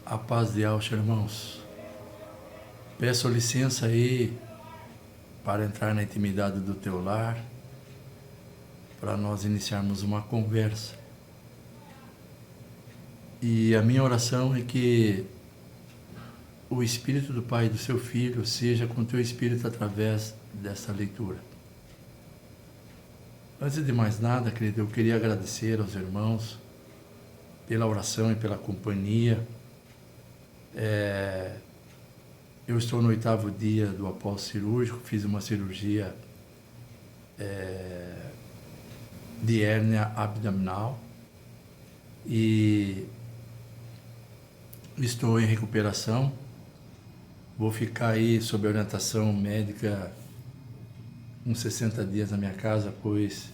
A paz de Alcha, irmãos. Peço licença aí para entrar na intimidade do teu lar, para nós iniciarmos uma conversa. E a minha oração é que o Espírito do Pai e do seu Filho seja com o teu Espírito através dessa leitura. Antes de mais nada, querido, eu queria agradecer aos irmãos pela oração e pela companhia. Eu estou no 8º dia do após cirúrgico, fiz uma cirurgia de hérnia abdominal e estou em recuperação. Vou ficar aí sob orientação médica uns 60 dias na minha casa, pois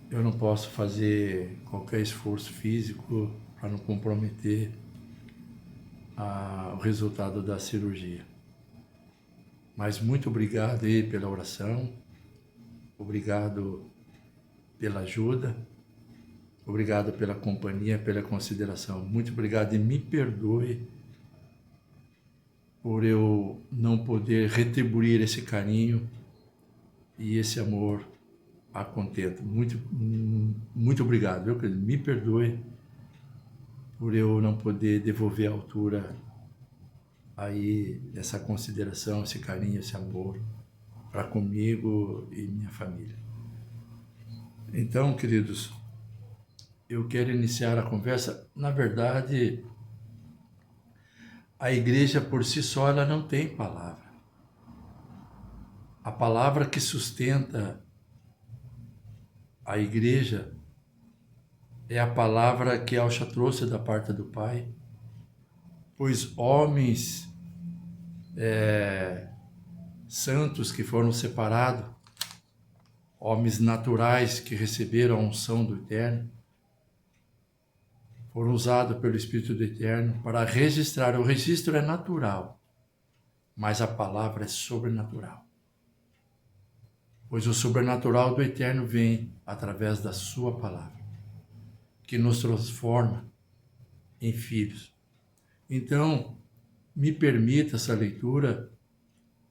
eu não posso fazer qualquer esforço físico para não comprometer o resultado da cirurgia. Mas muito obrigado aí pela oração, obrigado pela ajuda, obrigado pela companhia, pela consideração. Muito obrigado e me perdoe por eu não poder retribuir esse carinho e esse amor a contento. Muito obrigado, viu, querido? Me perdoe por eu não poder devolver à altura aí essa consideração, esse carinho, esse amor para comigo e minha família. Então, queridos, eu quero iniciar a conversa. Na verdade, a igreja por si só ela não tem palavra. A palavra que sustenta a igreja é a palavra que Alcha trouxe da parte do Pai, pois homens santos que foram separados, homens naturais que receberam a unção do Eterno, foram usados pelo Espírito do Eterno para registrar. O registro é natural, mas a palavra é sobrenatural. Pois o sobrenatural do Eterno vem através da sua palavra, que nos transforma em filhos. Então, me permita essa leitura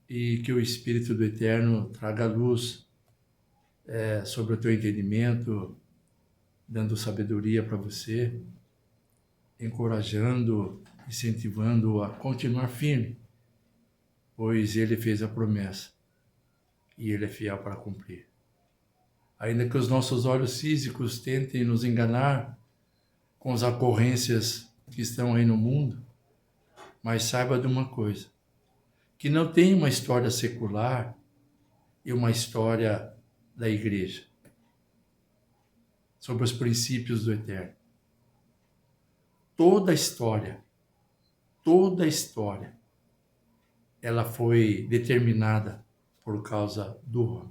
e que o Espírito do Eterno traga luz sobre o teu entendimento, dando sabedoria para você, encorajando, incentivando a continuar firme, pois Ele fez a promessa e Ele é fiel para cumprir. Ainda que os nossos olhos físicos tentem nos enganar com as ocorrências que estão aí no mundo, mas saiba de uma coisa, que não tem uma história secular e uma história da igreja sobre os princípios do Eterno. Toda a história, ela foi determinada por causa do homem.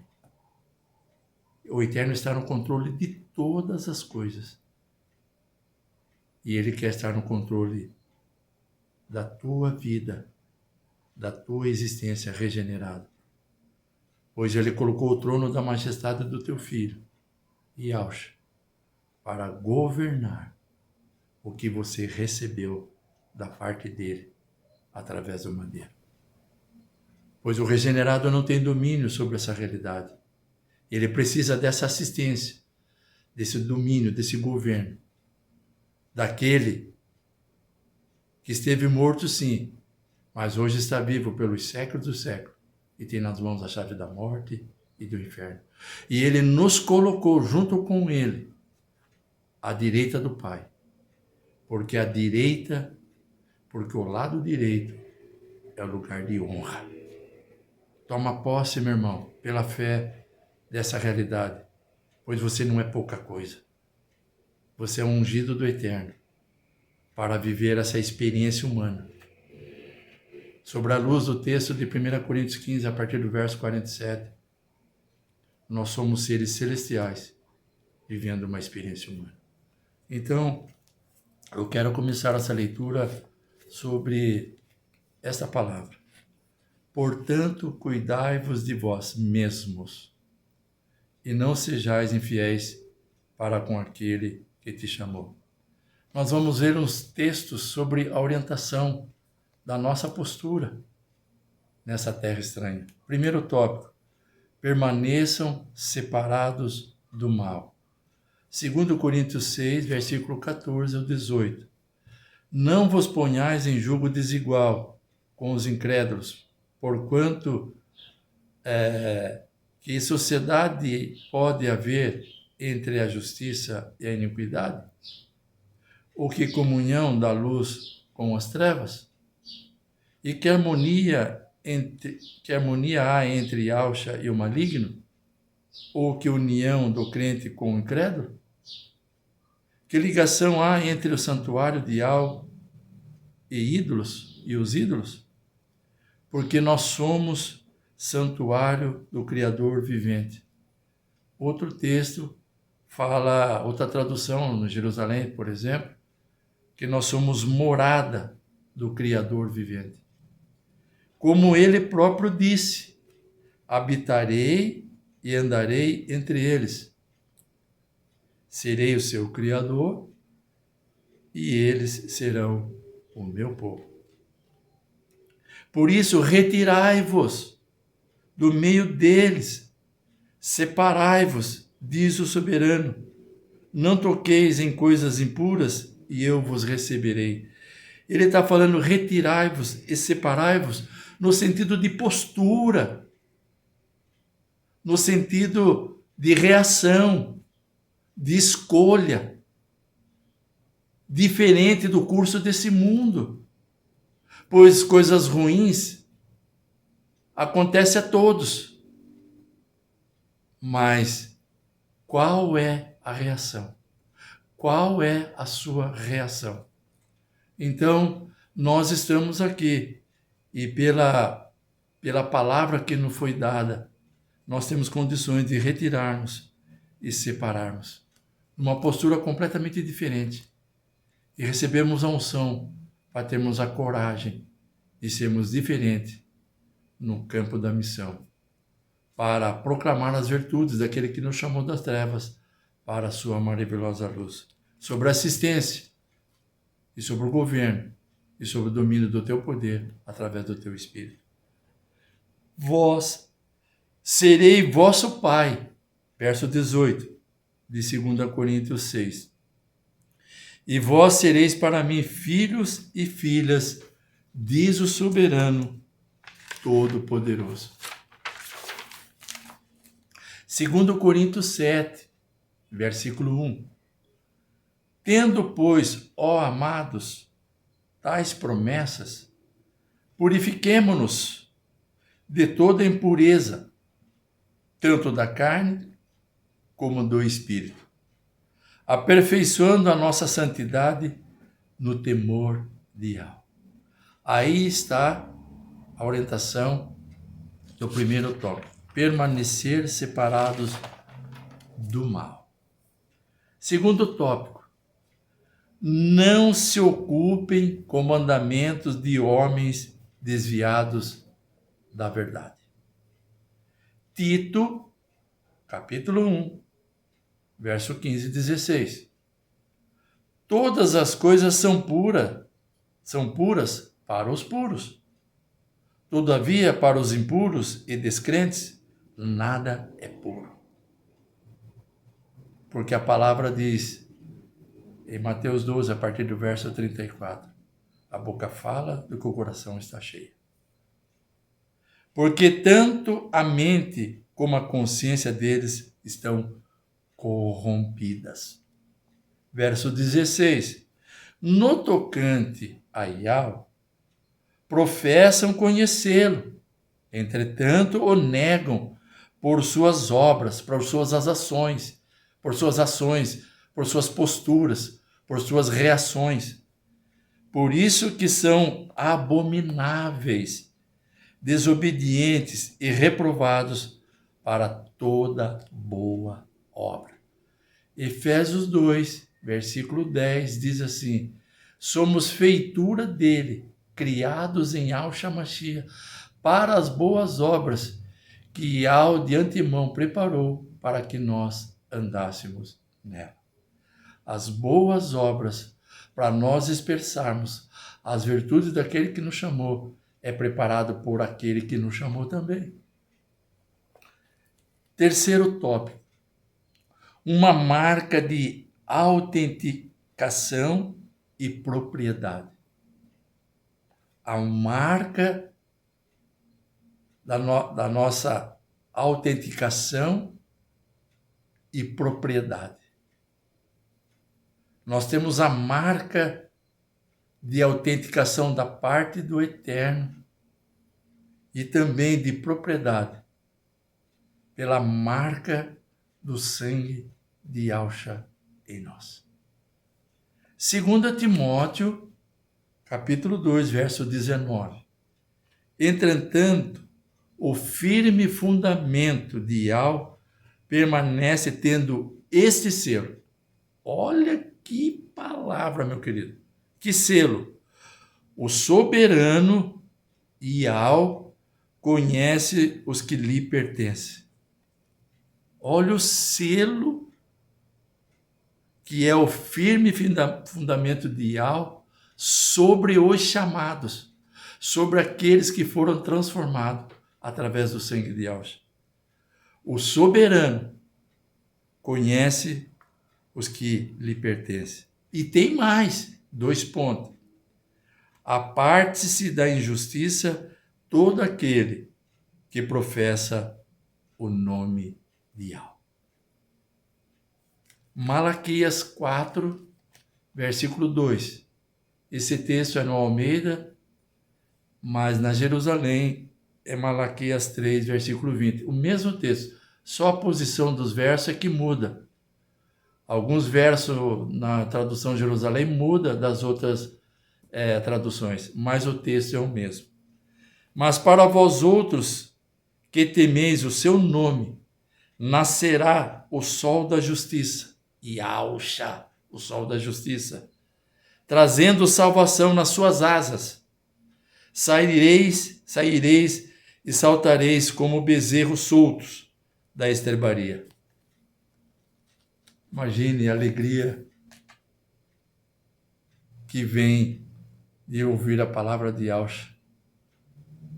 O Eterno está no controle de todas as coisas. E Ele quer estar no controle da tua vida, da tua existência regenerada. Pois Ele colocou o trono da majestade do teu filho, Yahshua, para governar o que você recebeu da parte dele, através do madeiro. Pois o regenerado não tem domínio sobre essa realidade. Ele precisa dessa assistência, desse domínio, desse governo, daquele que esteve morto sim, mas hoje está vivo pelos séculos dos séculos e tem nas mãos a chave da morte e do inferno. E ele nos colocou junto com ele à direita do Pai, porque o lado direito é o lugar de honra. Toma posse, meu irmão, pela fé dessa realidade, pois você não é pouca coisa. Você é um ungido do Eterno para viver essa experiência humana. Sobre a luz do texto de 1 Coríntios 15, a partir do verso 47, nós somos seres celestiais vivendo uma experiência humana. Então, eu quero começar essa leitura sobre esta palavra. Portanto, cuidai-vos de vós mesmos e não sejais infiéis para com aquele que te chamou. nós vamos ver uns textos sobre a orientação da nossa postura nessa terra estranha. Primeiro tópico: permaneçam separados do mal. 2 Coríntios 6, versículo 14 ao 18. Não vos ponhais em julgo desigual com os incrédulos, porquanto que sociedade pode haver entre a justiça e a iniquidade? Ou que comunhão da luz com as trevas? E que harmonia há entre Alcha e o maligno? Ou que união do crente com o incrédulo? Que ligação há entre o santuário de Al e os ídolos? Porque nós somos santuário do Criador vivente. Outro texto fala, outra tradução no Jerusalém, por exemplo, que nós somos morada do Criador vivente. Como ele próprio disse: habitarei e andarei entre eles. Serei o seu Criador e eles serão o meu povo. Por isso, retirai-vos do meio deles, separai-vos, diz o soberano. Não toqueis em coisas impuras e eu vos receberei. Ele está falando retirai-vos e separai-vos no sentido de postura, no sentido de reação, de escolha, diferente do curso desse mundo. Pois coisas ruins acontecem a todos. Mas qual é a reação? Qual é a sua reação? Então, nós estamos aqui e pela palavra que nos foi dada, nós temos condições de retirarmos e separarmos. Uma postura completamente diferente. E recebemos a unção para termos a coragem de sermos diferentes no campo da missão, para proclamar as virtudes daquele que nos chamou das trevas para a sua maravilhosa luz. Sobre a assistência e sobre o governo e sobre o domínio do teu poder através do teu Espírito. Vós serei vosso Pai, verso 18 de 2 Coríntios 6. E vós sereis para mim filhos e filhas, diz o soberano Todo-Poderoso. 2 Coríntios 7, versículo 1. Tendo, pois, ó amados, tais promessas, purifiquemo-nos de toda impureza, tanto da carne como do espírito, aperfeiçoando a nossa santidade no temor de Yahweh. Aí está a orientação do primeiro tópico: permanecer separados do mal. Segundo tópico: não se ocupem com mandamentos de homens desviados da verdade. Tito, capítulo 1, verso 15 e 16. Todas as coisas são puras para os puros. Todavia, para os impuros e descrentes, nada é puro. Porque a palavra diz, em Mateus 12, a partir do verso 34, a boca fala do que o coração está cheio. Porque tanto a mente como a consciência deles estão corrompidas. Verso 16. No tocante a Yahweh, professam conhecê-lo, entretanto o negam por suas obras, por suas ações, por suas posturas, por suas reações. Por isso que são abomináveis, desobedientes e reprovados para toda boa obra. Efésios 2, versículo 10 diz assim: somos feitura dele, criados em Yahshua Mashiach, para as boas obras que Yahweh de antemão preparou para que nós andássemos nela. As boas obras para nós expressarmos as virtudes daquele que nos chamou, é preparado por aquele que nos chamou também. Terceiro tópico, uma marca de autenticação e propriedade. A marca da nossa autenticação e propriedade. Nós temos a marca de autenticação da parte do Eterno e também de propriedade pela marca do sangue de Yahshua em nós. 2 Timóteo, capítulo 2, verso 19. Entretanto, o firme fundamento de Yahweh permanece tendo este selo. Olha que palavra, meu querido. Que selo? O soberano Yahweh conhece os que lhe pertencem. Olha o selo que é o firme fundamento de Yahweh sobre os chamados, sobre aqueles que foram transformados através do sangue de Yahweh. O soberano conhece os que lhe pertencem. E tem mais, 2 pontos. Aparte-se da injustiça todo aquele que professa o nome de Yahweh. Malaquias 4, versículo 2. Esse texto é no Almeida, mas na Jerusalém é Malaquias 3, versículo 20. O mesmo texto, só a posição dos versos é que muda. Alguns versos na tradução Jerusalém muda das outras traduções, mas o texto é o mesmo. Mas para vós outros que temeis o seu nome, nascerá o sol da justiça, Yahshua, o sol da justiça, trazendo salvação nas suas asas. Saireis e saltareis como bezerros soltos da estrebaria. Imagine a alegria que vem de ouvir a palavra de Yahshua,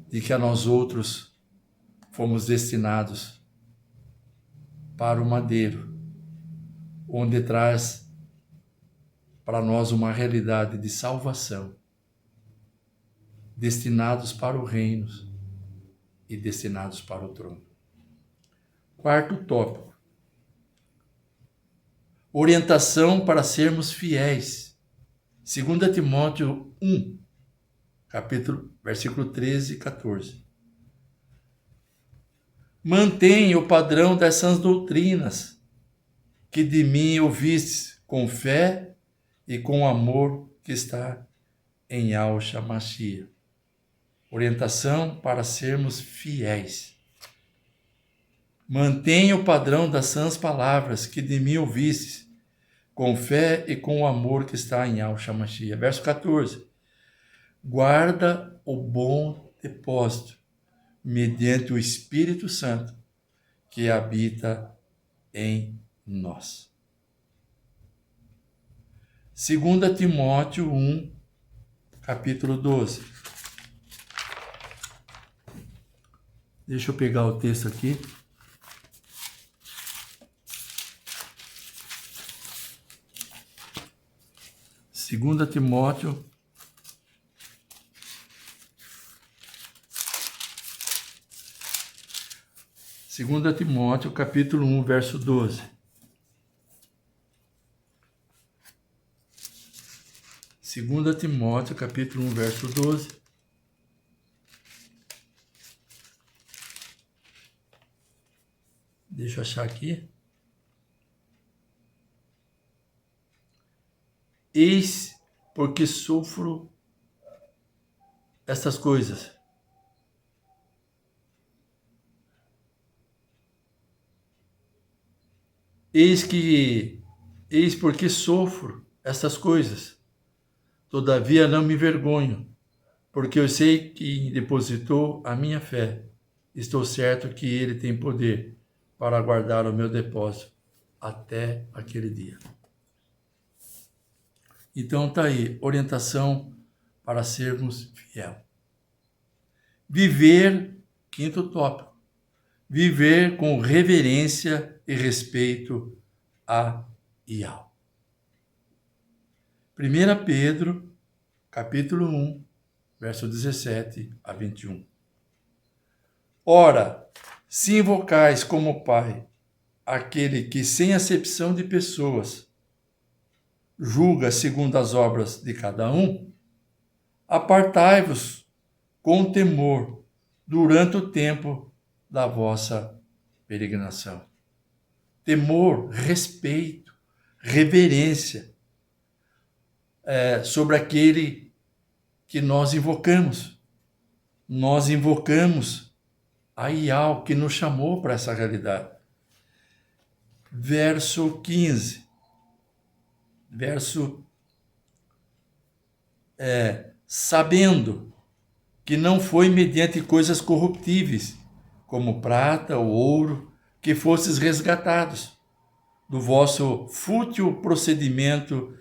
de que a nós outros fomos destinados para o madeiro, onde traz para nós uma realidade de salvação, destinados para o reino e destinados para o trono. Quarto tópico, orientação para sermos fiéis. 2 Timóteo 1, versículo 13 e 14. Mantenha o padrão das sãs doutrinas que de mim ouvistes com fé e com amor que está em Yahshua Mashiach. Orientação para sermos fiéis. Mantenha o padrão das sãs palavras que de mim ouvistes com fé e com o amor que está em Yahshua Mashiach. Verso 14. Guarda o bom depósito mediante o Espírito Santo que habita em nós. 2 Timóteo 1, capítulo 12. Deixa eu pegar o texto aqui. Segunda Timóteo, capítulo 1, verso 12. Segunda Timóteo, capítulo 1, verso 12. Deixa eu achar aqui. Eis porque sofro estas coisas. Eis porque sofro estas coisas. Todavia não me envergonho, porque eu sei que depositou a minha fé. Estou certo que ele tem poder para guardar o meu depósito até aquele dia. Então tá aí, orientação para sermos fiel. Viver, quinto tópico, viver com reverência e respeito a Yahweh. 1 Pedro, capítulo 1, verso 17 a 21. Ora, se invocais como Pai aquele que, sem acepção de pessoas, julga segundo as obras de cada um, apartai-vos com temor durante o tempo da vossa peregrinação. Temor, respeito, reverência sobre aquele que nós invocamos. Nós invocamos a Yahweh que nos chamou para essa realidade. Verso 15. Sabendo que não foi mediante coisas corruptíveis, como prata ou ouro, que fostes resgatados do vosso fútil procedimento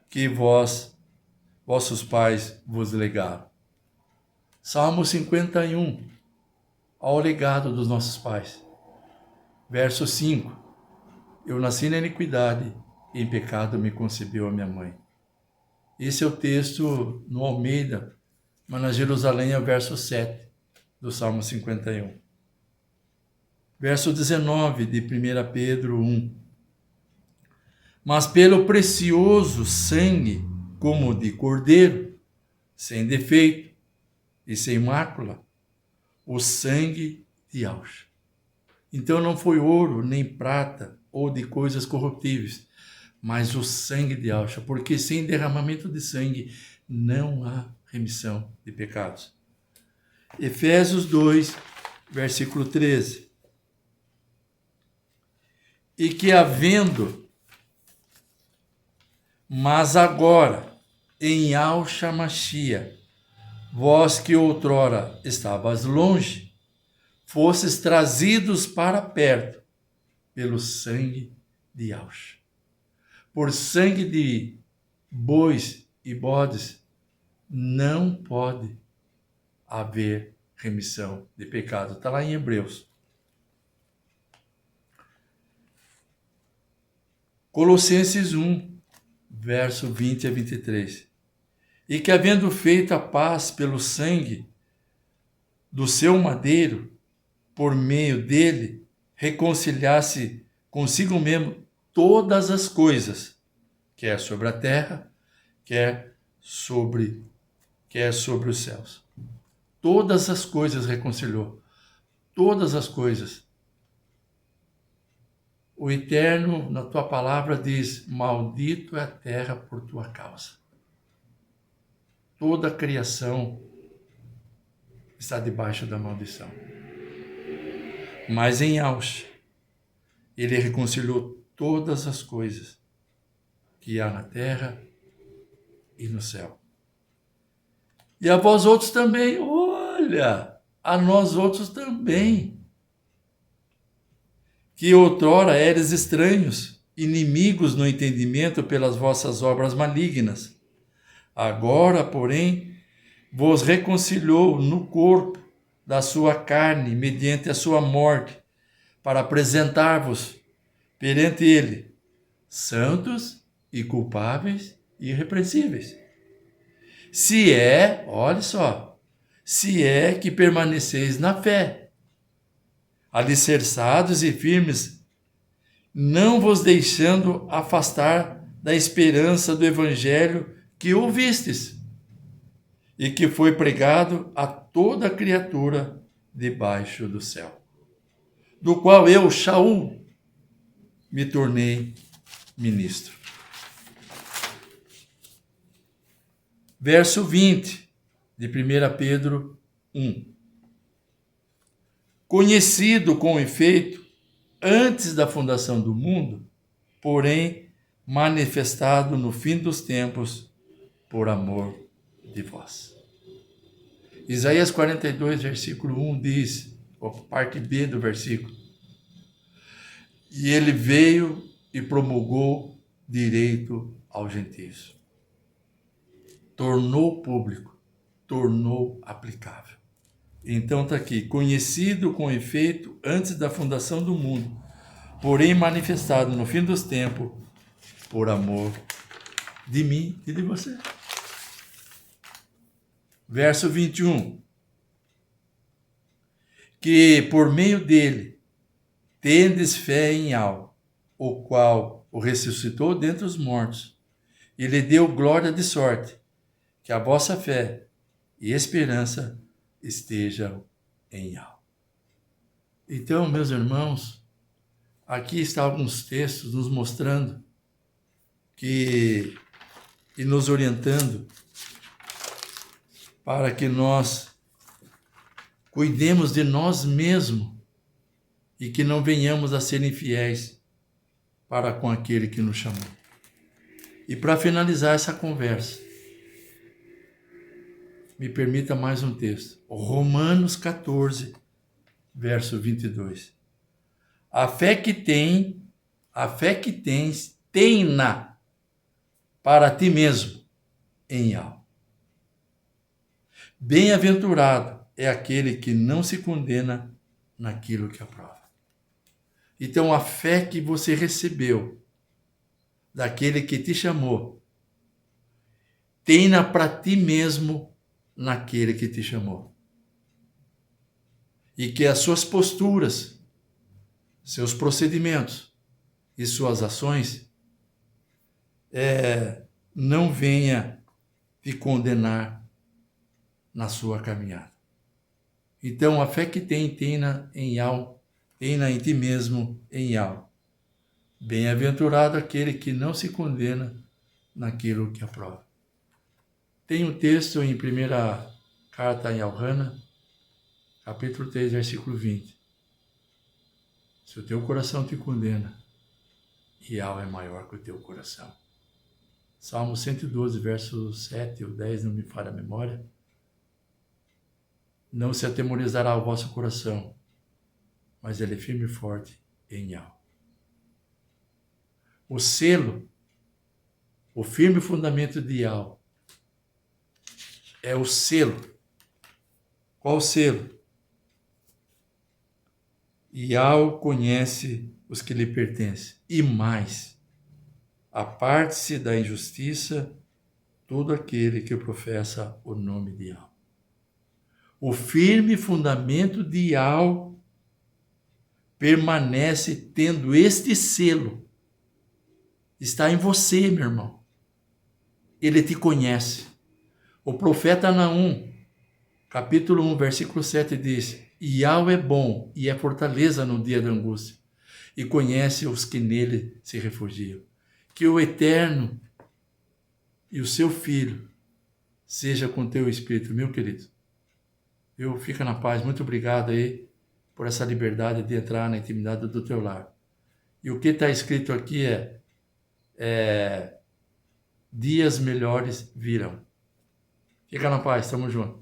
que vossos pais vos legaram. Salmo 51, ao legado dos nossos pais. Verso 5. Eu nasci na iniquidade, e em pecado me concebeu a minha mãe. Esse é o texto no Almeida, mas na Jerusalém é o verso 7 do Salmo 51. Verso 19 de 1 Pedro 1. Mas pelo precioso sangue, como de cordeiro, sem defeito e sem mácula, o sangue de Yahweh. Então não foi ouro, nem prata, ou de coisas corruptíveis, mas o sangue de Yahweh, porque sem derramamento de sangue não há remissão de pecados. Efésios 2, versículo 13. E que mas agora, em Yahshua Mashiach, vós que outrora estavas longe, fostes trazidos para perto pelo sangue de Yahshua. Por sangue de bois e bodes, não pode haver remissão de pecado. Está lá em Hebreus. Colossenses 1, verso 20 a 23. E que, havendo feito a paz pelo sangue do seu madeiro, por meio dele, reconciliasse consigo mesmo todas as coisas, quer sobre a terra, quer sobre os céus. Todas as coisas reconciliou. Todas as coisas. O Eterno, na tua palavra, diz: maldito é a terra por tua causa. Toda a criação está debaixo da maldição. Mas em Yahshua, ele reconciliou todas as coisas que há na terra e no céu. E a vós outros também, olha, a nós outros também, que outrora eres estranhos, inimigos no entendimento pelas vossas obras malignas. Agora, porém, vos reconciliou no corpo da sua carne, mediante a sua morte, para apresentar-vos perante ele, santos e culpáveis e irrepreensíveis. Olha só, se é que permaneceis na fé, alicerçados e firmes, não vos deixando afastar da esperança do evangelho que ouvistes e que foi pregado a toda criatura debaixo do céu, do qual eu, Shaul, me tornei ministro. Verso 20 de 1 Pedro 1. Conhecido com efeito antes da fundação do mundo, porém manifestado no fim dos tempos por amor de vós. Isaías 42, versículo 1 diz, a parte B do versículo: e ele veio e promulgou direito aos gentios. tornou público, tornou aplicável. Então está aqui, conhecido com efeito antes da fundação do mundo, porém manifestado no fim dos tempos, por amor de mim e de você. Verso 21. Que por meio dele tendes fé em algo, o qual o ressuscitou dentre os mortos, e lhe deu glória de sorte, que a vossa fé e esperança estejam em algo. Então, meus irmãos, aqui estão alguns textos nos mostrando e nos orientando para que nós cuidemos de nós mesmos e que não venhamos a ser infiéis para com aquele que nos chamou. E para finalizar essa conversa, me permita mais um texto. Romanos 14, verso 22. A fé que tens, tem-na para ti mesmo em algo. Bem-aventurado é aquele que não se condena naquilo que aprova. Então, a fé que você recebeu daquele que te chamou, tem-na para ti mesmo naquele que te chamou. E que as suas posturas, seus procedimentos e suas ações não venha te condenar na sua caminhada. Então, a fé que tem-na em ti mesmo em algo. Bem-aventurado aquele que não se condena naquilo que aprova. Tem um texto em primeira carta em Alhana, capítulo 3, versículo 20. Se o teu coração te condena, Ial é maior que o teu coração. Salmo 112, verso 7 ou 10, não me falha a memória. Não se atemorizará o vosso coração, mas ele é firme e forte em Ial. O selo, o firme fundamento de Ial, é o selo. Qual o selo? Ial conhece os que lhe pertencem, e mais, aparte-se da injustiça todo aquele que professa o nome de Ial. O firme fundamento de Ial permanece tendo este selo. Está em você, meu irmão. Ele te conhece. O profeta Naum, capítulo 1, versículo 7 diz: Ial é bom e é fortaleza no dia da angústia, e conhece os que nele se refugiam. Que o Eterno e o seu Filho seja com teu espírito, meu querido. Fica na paz. Muito obrigado aí por essa liberdade de entrar na intimidade do teu lar. E o que está escrito aqui dias melhores virão. Fica na paz, tamo junto.